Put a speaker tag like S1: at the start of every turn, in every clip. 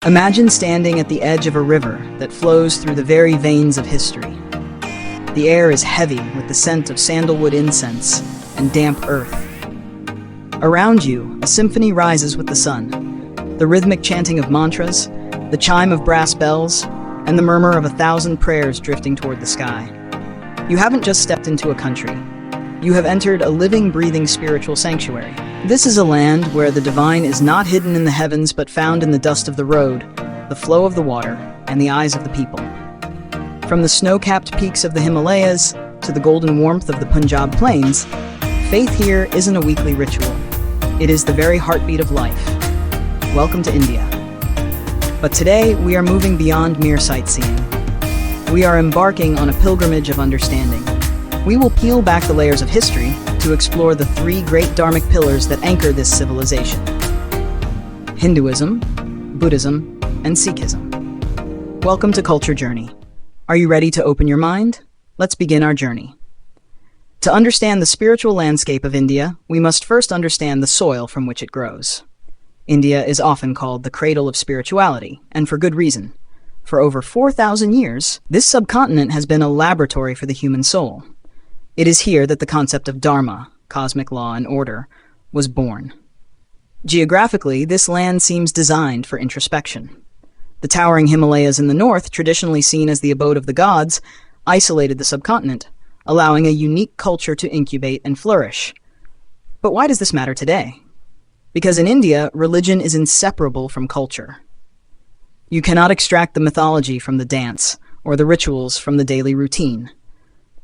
S1: Imagine standing at the edge of a river that flows through the very veins of history. The air is heavy with the scent of sandalwood incense and damp earth. Around you, a symphony rises with the sun, the rhythmic chanting of mantras, the chime of brass bells, and the murmur of 1,000 prayers drifting toward the sky. You haven't just stepped into a country. You have entered a living, breathing spiritual sanctuary. This is a land where the divine is not hidden in the heavens but found in the dust of the road, the flow of the water, and the eyes of the people. From the snow-capped peaks of the Himalayas to the golden warmth of the Punjab plains, faith here isn't a weekly ritual. It is the very heartbeat of life. Welcome to India. But today, we are moving beyond mere sightseeing. We are embarking on a pilgrimage of understanding. We will peel back the layers of history to explore the three great dharmic pillars that anchor this civilization: Hinduism, Buddhism, and Sikhism. Welcome to Culture Journey. Are you ready to open your mind? Let's begin our journey. To understand the spiritual landscape of India, we must first understand the soil from which it grows. India is often called the cradle of spirituality, and for good reason. For over 4,000 years, this subcontinent has been a laboratory for the human soul. It is here that the concept of dharma, cosmic law and order, was born. Geographically, this land seems designed for introspection. The towering Himalayas in the north, traditionally seen as the abode of the gods, isolated the subcontinent, allowing a unique culture to incubate and flourish. But why does this matter today? Because in India, religion is inseparable from culture. You cannot extract the mythology from the dance, or the rituals from the daily routine.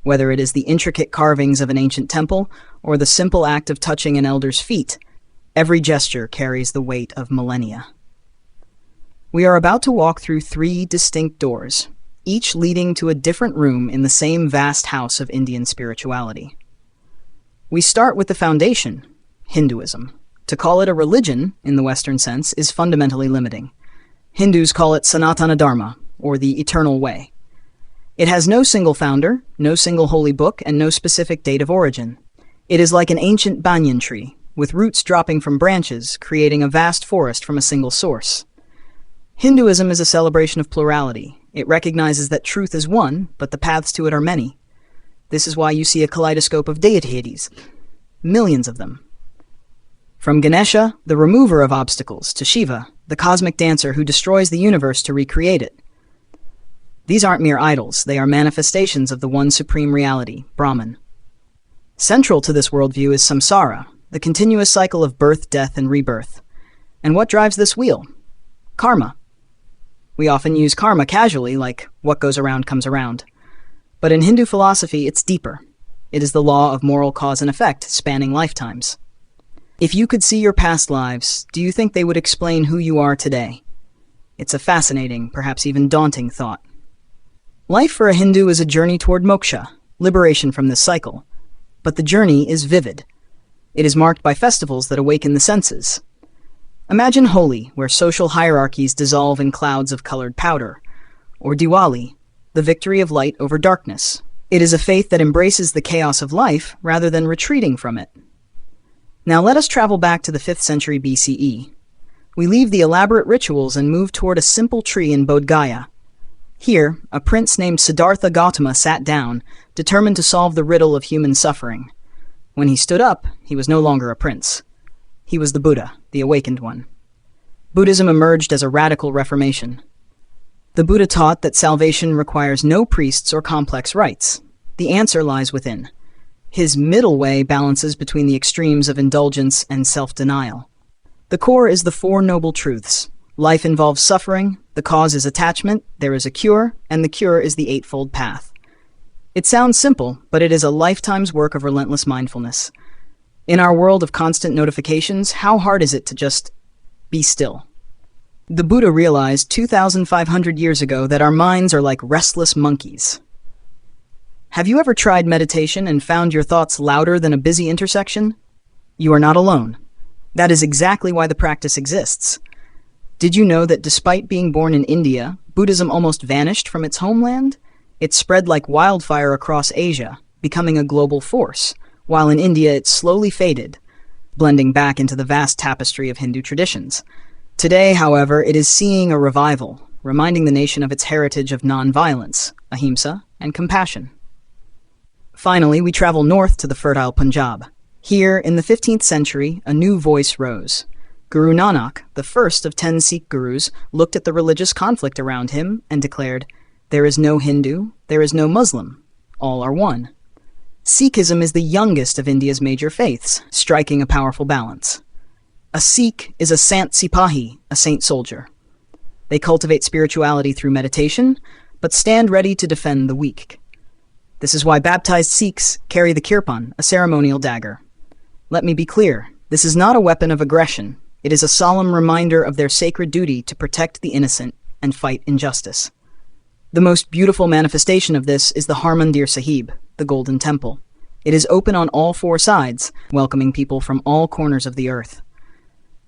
S1: Whether it is the intricate carvings of an ancient temple or the simple act of touching an elder's feet, every gesture carries the weight of millennia. We are about to walk through three distinct doors, each leading to a different room in the same vast house of Indian spirituality. We start with the foundation, Hinduism. To call it a religion, in the Western sense, is fundamentally limiting. Hindus call it Sanatana Dharma, or the eternal way. It has no single founder, no single holy book, and no specific date of origin. It is like an ancient banyan tree, with roots dropping from branches, creating a vast forest from a single source. Hinduism is a celebration of plurality. It recognizes that truth is one, but the paths to it are many. This is why you see a kaleidoscope of deities, millions of them. From Ganesha, the remover of obstacles, to Shiva, the cosmic dancer who destroys the universe to recreate it. These aren't mere idols, they are manifestations of the one supreme reality, Brahman. Central to this worldview is samsara, the continuous cycle of birth, death, and rebirth. And what drives this wheel? Karma. We often use karma casually, like what goes around comes around. But in Hindu philosophy, it's deeper. It is the law of moral cause and effect, spanning lifetimes. If you could see your past lives, do you think they would explain who you are today? It's a fascinating, perhaps even daunting thought. Life for a Hindu is a journey toward moksha, liberation from this cycle. But the journey is vivid. It is marked by festivals that awaken the senses. Imagine Holi, where social hierarchies dissolve in clouds of colored powder, or Diwali, the victory of light over darkness. It is a faith that embraces the chaos of life rather than retreating from it. Now let us travel back to the 5th century BCE. We leave the elaborate rituals and move toward a simple tree in Bodh Gaya. Here, a prince named Siddhartha Gautama sat down, determined to solve the riddle of human suffering. When he stood up, he was no longer a prince. He was the Buddha, the awakened one. Buddhism emerged as a radical reformation. The Buddha taught that salvation requires no priests or complex rites. The answer lies within. His middle way balances between the extremes of indulgence and self-denial. The core is the Four Noble Truths. Life involves suffering, the cause is attachment, there is a cure, and the cure is the Eightfold Path. It sounds simple, but it is a lifetime's work of relentless mindfulness. In our world of constant notifications, how hard is it to just be still? The Buddha realized 2,500 years ago that our minds are like restless monkeys. Have you ever tried meditation and found your thoughts louder than a busy intersection? You are not alone. That is exactly why the practice exists. Did you know that despite being born in India, Buddhism almost vanished from its homeland? It spread like wildfire across Asia, becoming a global force, while in India it slowly faded, blending back into the vast tapestry of Hindu traditions. Today, however, it is seeing a revival, reminding the nation of its heritage of non-violence, ahimsa, and compassion. Finally, we travel north to the fertile Punjab. Here, in the 15th century, a new voice rose. Guru Nanak, the first of 10 Sikh gurus, looked at the religious conflict around him and declared, "There is no Hindu, there is no Muslim. All are one." Sikhism is the youngest of India's major faiths, striking a powerful balance. A Sikh is a Sant Sipahi, a saint soldier. They cultivate spirituality through meditation, but stand ready to defend the weak. This is why baptized Sikhs carry the kirpan, a ceremonial dagger. Let me be clear, this is not a weapon of aggression. It is a solemn reminder of their sacred duty to protect the innocent and fight injustice. The most beautiful manifestation of this is the Harmandir Sahib, the Golden Temple. It is open on all four sides, welcoming people from all corners of the earth.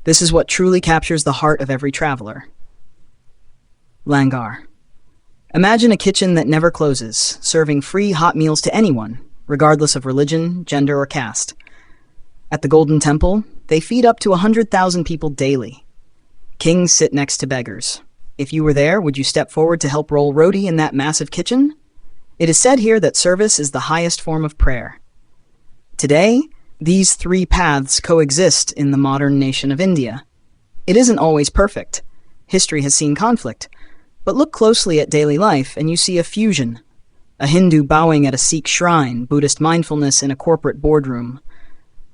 S1: This is what truly captures the heart of every traveler. Langar. Imagine a kitchen that never closes, serving free hot meals to anyone, regardless of religion, gender, or caste. At the Golden Temple, they feed up to 100,000 people daily. Kings sit next to beggars. If you were there, would you step forward to help roll roti in that massive kitchen? It is said here that service is the highest form of prayer. Today, these three paths coexist in the modern nation of India. It isn't always perfect. History has seen conflict. But look closely at daily life and you see a fusion. A Hindu bowing at a Sikh shrine, Buddhist mindfulness in a corporate boardroom.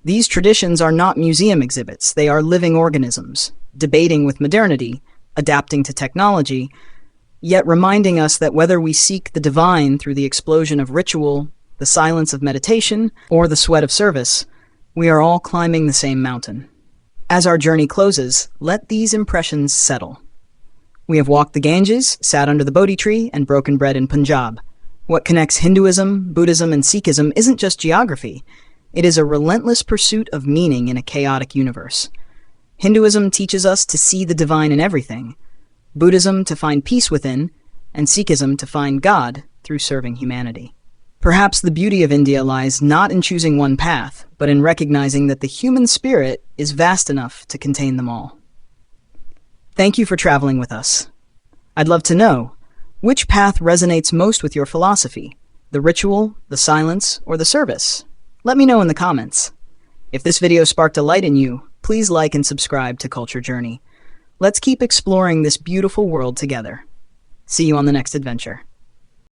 S1: These traditions are not museum exhibits, they are living organisms, debating with modernity, adapting to technology, yet reminding us that whether we seek the divine through the explosion of ritual, the silence of meditation, or the sweat of service, we are all climbing the same mountain. As our journey closes, let these impressions settle. We have walked the Ganges, sat under the Bodhi tree, and broken bread in Punjab. What connects Hinduism, Buddhism, and Sikhism isn't just geography. It is a relentless pursuit of meaning in a chaotic universe. Hinduism teaches us to see the divine in everything, Buddhism to find peace within, and Sikhism to find God through serving humanity. Perhaps the beauty of India lies not in choosing one path, but in recognizing that the human spirit is vast enough to contain them all. Thank you for traveling with us. I'd love to know, which path resonates most with your philosophy? The ritual, the silence, or the service? Let me know in the comments. If this video sparked a light in you, please like and subscribe to Culture Journey. Let's keep exploring this beautiful world together. See you on the next adventure.